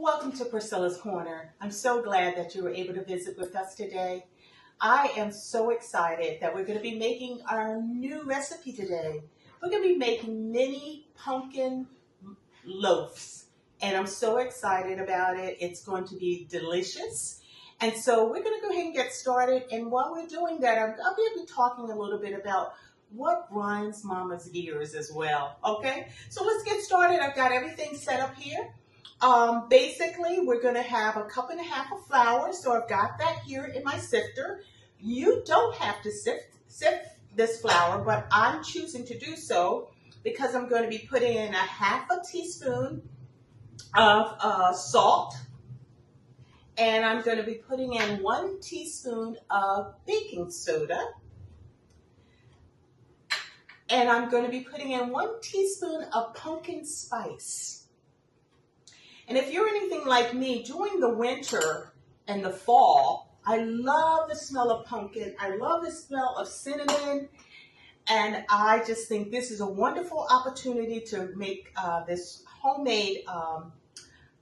Welcome to Priscilla's Corner. I'm so glad that you were able to visit with us today. I am so excited that we're going to be making our new recipe today. We're going to be making mini pumpkin loaves, and I'm so excited about it. It's going to be delicious. And so we're going to go ahead and get started. And while we're doing that, I'll be talking a little bit about what grinds Mama's gears as well. Okay, so let's get started. I've got everything set up here. Basically, we're going to have 1.5 cups of flour. So I've got that here in my sifter. You don't have to sift this flour, but I'm choosing to do so because I'm going to be putting in 1/2 teaspoon of salt. And I'm going to be putting in 1 teaspoon of baking soda. And I'm going to be putting in 1 teaspoon of pumpkin spice. And if you're anything like me, during the winter and the fall, I love the smell of pumpkin. I love the smell of cinnamon. And I just think this is a wonderful opportunity to make this homemade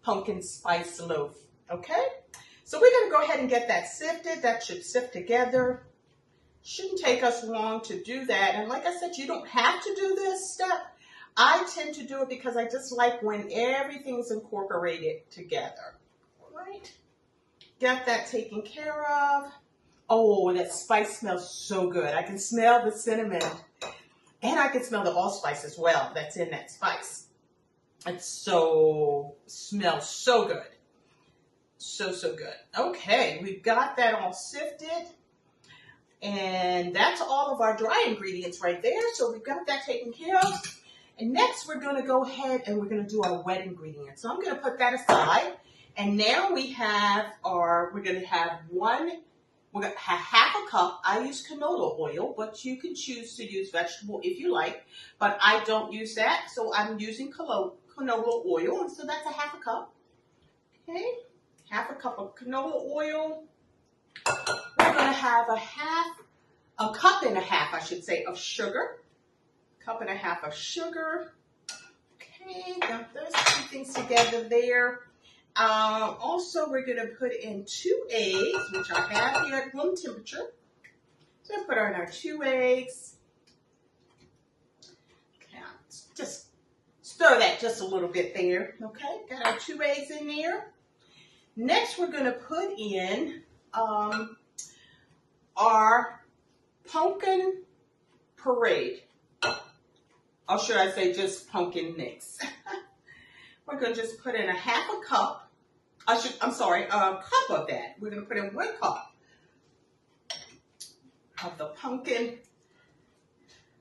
pumpkin spice loaf. Okay? So we're going to go ahead and get that sifted. That should sift together. Shouldn't take us long to do that. And like I said, you don't have to do this step. I tend to do it because I just like when everything's incorporated together. All right? Got that taken care of. Oh, that spice smells so good. I can smell the cinnamon. And I can smell the allspice as well that's in that spice. It smells so good. So good. Okay, we've got that all sifted. And that's all of our dry ingredients right there. So we've got that taken care of. And next we're going to go ahead and we're going to do our wet ingredients. So I'm going to put that aside. And now we're going to have 1/2 cup. I use canola oil, but you can choose to use vegetable if you like. But I don't use that, so I'm using canola oil. And so that's 1/2 cup. Okay, 1/2 cup of canola oil. We're going to have 1.5 cups, I should say, of sugar. 1.5 cups of sugar. Okay, got those 2 things together there. Also, we're going to put in 2 eggs, which I have here at room temperature. So I put in our 2 eggs. Okay, just stir that just a little bit there. Okay, got our 2 eggs in there. Next, we're going to put in our pumpkin puree. Or should I say just pumpkin mix? We're going to just put in 1/2 cup. A cup of that. We're going to put in 1 cup of the pumpkin.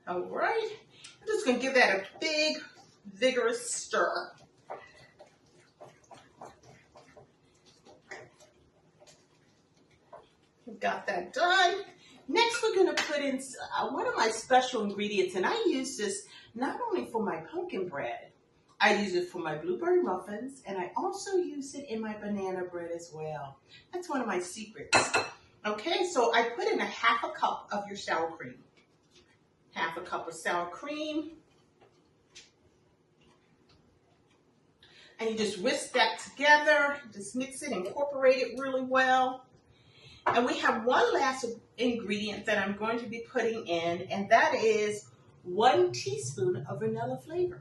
All right. I'm just going to give that a big, vigorous stir. We've got that done. Next, we're going to put in one of my special ingredients, and I use this not only for my pumpkin bread, I use it for my blueberry muffins, and I also use it in my banana bread as well. That's one of my secrets. Okay, so I put in 1/2 cup of your sour cream. 1/2 cup of sour cream. And you just whisk that together. Just mix it, incorporate it really well. And we have one last ingredient that I'm going to be putting in, and that is 1 teaspoon of vanilla flavor.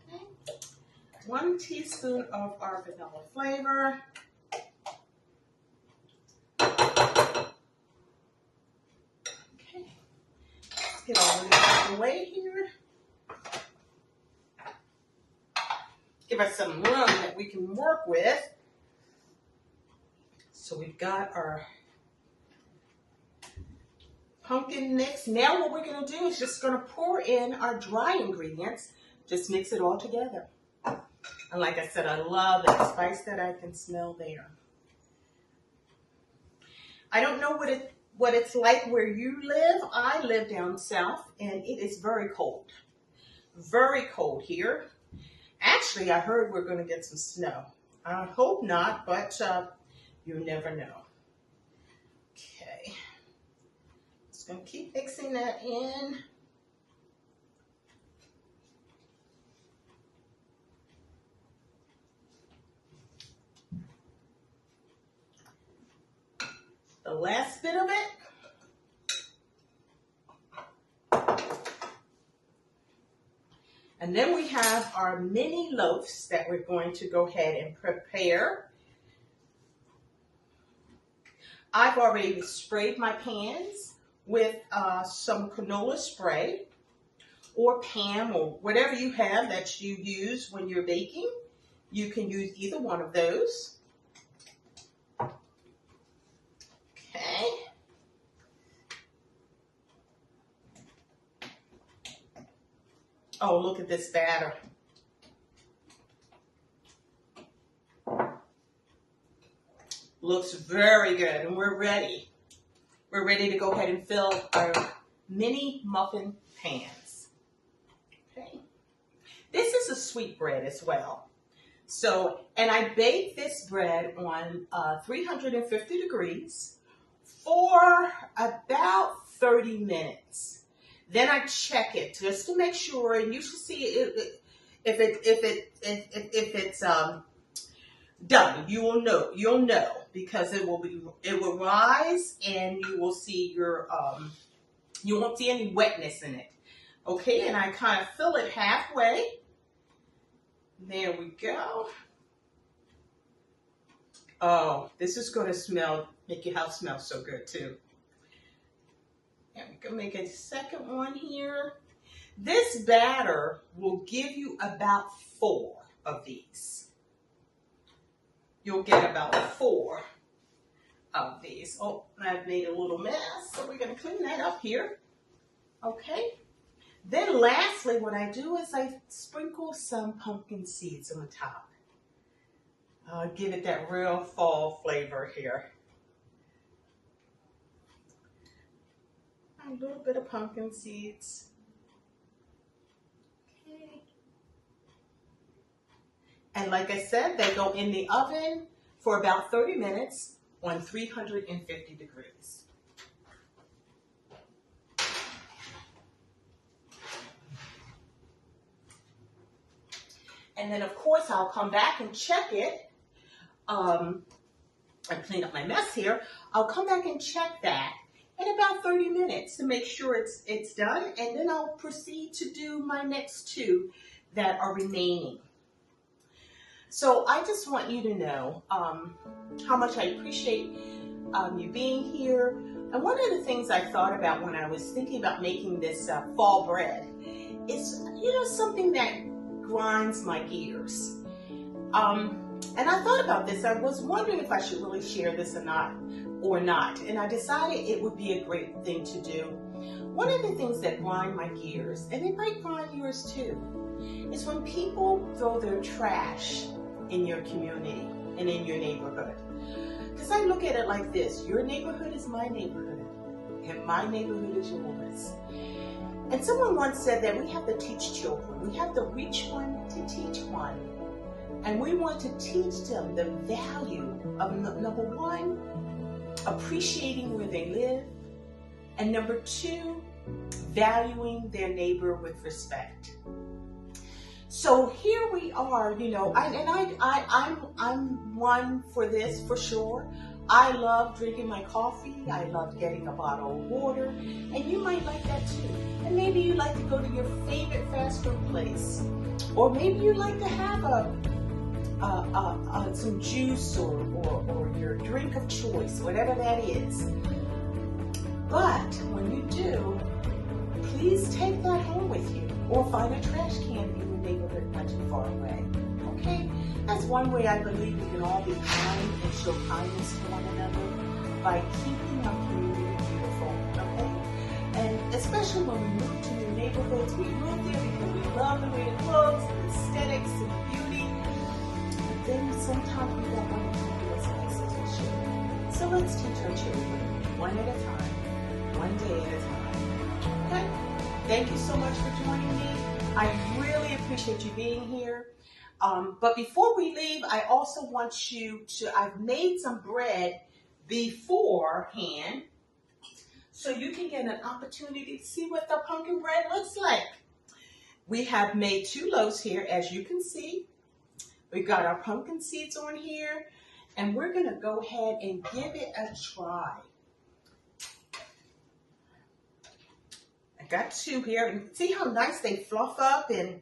Okay? 1 teaspoon of our vanilla flavor. Okay. Let's get all of this out of the way here. Give us some room that we can work with. So we've got our pumpkin mix. Now what we're going to do is just going to pour in our dry ingredients. Just mix it all together. And like I said, I love that spice that I can smell there. I don't know what it's like where you live. I live down south and it is very cold. Very cold here. Actually, I heard we're going to get some snow. I hope not, but you never know. Okay. Just going to keep mixing that in. last bit of it. And then we have our mini loaves that we're going to go ahead and prepare. I've already sprayed my pans with some canola spray or Pam or whatever you have that you use when you're baking. You can use either one of those. Okay. Oh, look at this batter. Looks very good, and we're ready. We're ready to go ahead and fill our mini muffin pans. Okay. This is a sweet bread as well. So, and I bake this bread on 350 degrees for about 30 minutes. Then I check it just to make sure, and you should see it, if it's done. You'll know because it will rise, and you will see you won't see any wetness in it. Okay, and I kind of fill it halfway. There we go. Oh, this is going to make your house smell so good too. And we can make a second one here. This batter will give you about 4 of these. You'll get about 4 of these. Oh, I've made a little mess, so we're going to clean that up here. Okay. Then lastly, what I do is I sprinkle some pumpkin seeds on top. I'll give it that real fall flavor here. A little bit of pumpkin seeds. Okay. And like I said, they go in the oven for about 30 minutes on 350 degrees. And then of course I'll come back and check it. I cleaned up my mess here. I'll come back and check that in about 30 minutes to make sure it's done, and then I'll proceed to do my next 2 that are remaining. So I just want you to know how much I appreciate you being here. And one of the things I thought about when I was thinking about making this fall bread is, something that grinds my gears. And I thought about this. I was wondering if I should really share this or not. And I decided it would be a great thing to do. One of the things that grind my gears, and it might grind yours too, is when people throw their trash in your community and in your neighborhood. Because I look at it like this: your neighborhood is my neighborhood, and my neighborhood is yours. And someone once said that we have to teach children. We have to reach one to teach one. And we want to teach them the value of, number 1, appreciating where they live, and number 2, valuing their neighbor with respect. So here we are, I'm one for this for sure. I love drinking my coffee. I love getting a bottle of water, and you might like that too. And maybe you like to go to your favorite fast food place, or maybe you like to have some juice or your drink of choice, whatever that is. But when you do, please take that home with you, or find a trash can in your neighborhood not too far away. Okay? That's one way I believe we can all be kind and show kindness to one another, by keeping our community beautiful. Okay? And especially when we move to new neighborhoods, we move there because we love the way it looks, the aesthetics, and beauty. Then sometimes we don't want to keep it as nice as we should. So let's teach our children one at a time, one day at a time. Okay? Thank you so much for joining me. I really appreciate you being here. But before we leave, I also want you to, I've made some bread beforehand so you can get an opportunity to see what the pumpkin bread looks like. We have made 2 loaves here, as you can see. We've got our pumpkin seeds on here, and we're going to go ahead and give it a try. got two here. And see how nice they fluff up and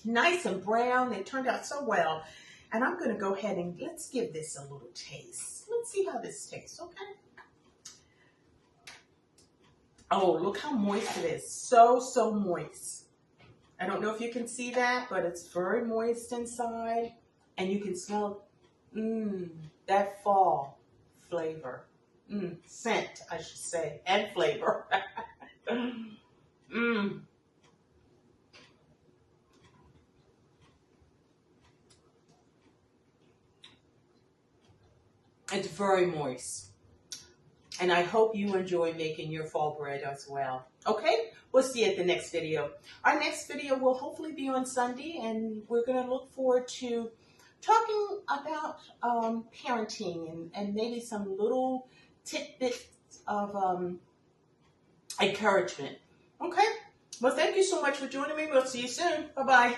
nice and brown. They turned out so well. And I'm going to go ahead and let's give this a little taste. Let's see how this tastes, okay? Oh, look how moist it is. So, so moist. I don't know if you can see that, but it's very moist inside. And you can smell, that fall flavor. Scent, I should say, and flavor. It's very moist. And I hope you enjoy making your fall bread as well. Okay? We'll see you at the next video. Our next video will hopefully be on Sunday, and we're going to look forward to talking about parenting and maybe some little tidbits of encouragement. Okay? Well, thank you so much for joining me. We'll see you soon. Bye-bye.